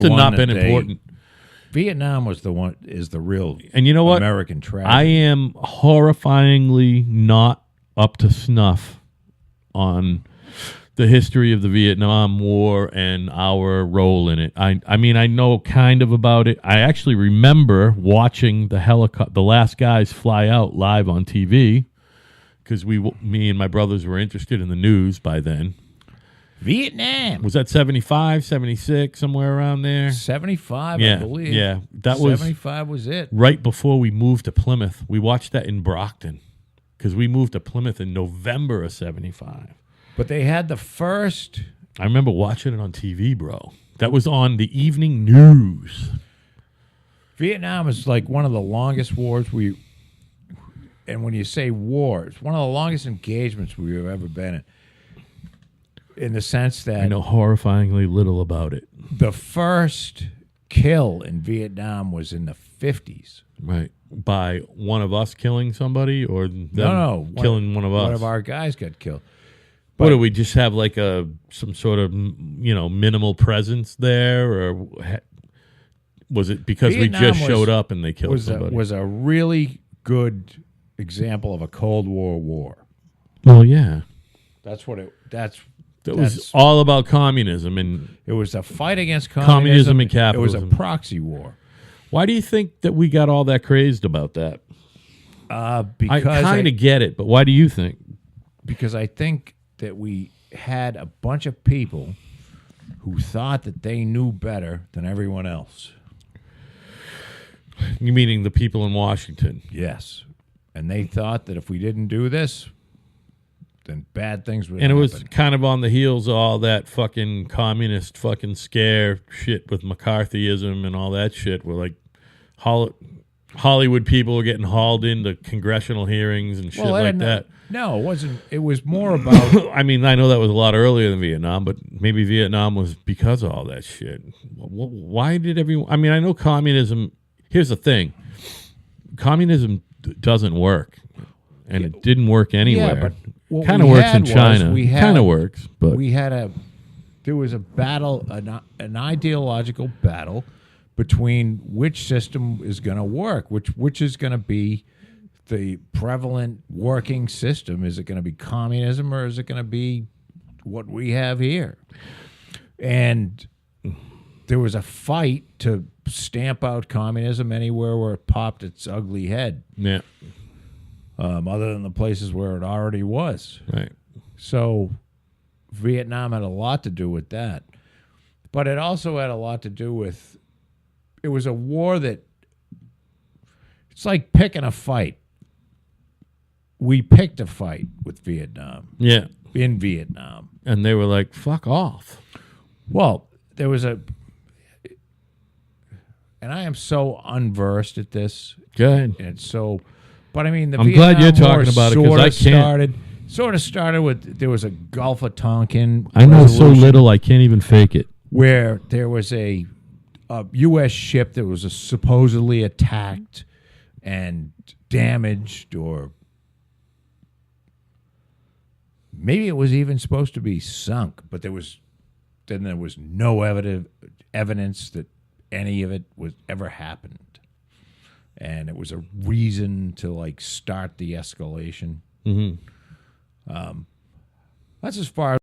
to not that been they- important. Vietnam was the one is the real And you know what? American tragedy. I am horrifyingly not up to snuff on the history of the Vietnam War and our role in it. I mean, I know kind of about it. I actually remember watching the last guys fly out live on TV because me and my brothers were interested in the news by then. Vietnam Was that 75, 76, somewhere around there? 75, Yeah, I believe. yeah. That was 75 was it. right before we moved to Plymouth. We watched that in Brockton because we moved to Plymouth in November of 75. But they had the first. I remember watching it on TV, bro. That was on the evening news. Vietnam is like one of the longest wars and when you say wars, one of the longest engagements we've ever been in the sense that I know horrifyingly little about it. the first kill in Vietnam was in the 50s. Right. By one of us killing somebody or them No, killing one of us? One of our guys got killed. What do we just have like some sort of minimal presence there, or was it because Vietnam we just showed up and they killed somebody? Was a really good example of a Cold War war. Well, yeah, That's what it. that was all about communism. And It was a fight against Communism and It was capitalism. a proxy war. why do you think that we got all that crazed about that? I Because kind of get it, but why do you think? because I think that we had a bunch of people who thought that they knew better than everyone else. You meaning the people in Washington? Yes. And they thought that if we didn't do this, then bad things would And it happen. was kind of on the heels of all that fucking communist fucking scare shit with McCarthyism and all that shit, where like Hollywood people were getting hauled into congressional hearings and shit like that. No, it wasn't. It was more about I mean, I know that was a lot earlier than Vietnam, but maybe Vietnam was because of all that shit. Why did everyone? I mean, I know communism. Here's the thing: communism doesn't work, and it didn't work anywhere. but what kind of we works had in was China. we had- Kind of works, but there was a battle, an ideological battle between which system is going to work, which is going to be the prevalent working system. Is it going to be communism or is it going to be what we have here? And there was a fight to stamp out communism anywhere where it popped its ugly head, yeah, other than the places where it already was. right. So Vietnam had a lot to do with that. But it also had a lot to do with, it was a war that, it's like picking a fight. We picked a fight with Vietnam, Yeah, in Vietnam. and they were like, "Fuck off." Well, there was and I am so unversed at this, Go ahead. and it's so, but I mean, the I'm Vietnam glad you're War talking about it, 'cause sorta I can't. Sort of started with, there was a Gulf of Tonkin. I know so resolution little, I can't even fake it. where there was a U.S. ship that was supposedly attacked and damaged, or maybe it was even supposed to be sunk, but there was no evidence that any of it was ever happened, and it was a reason to like start the escalation. Mm-hmm. That's as far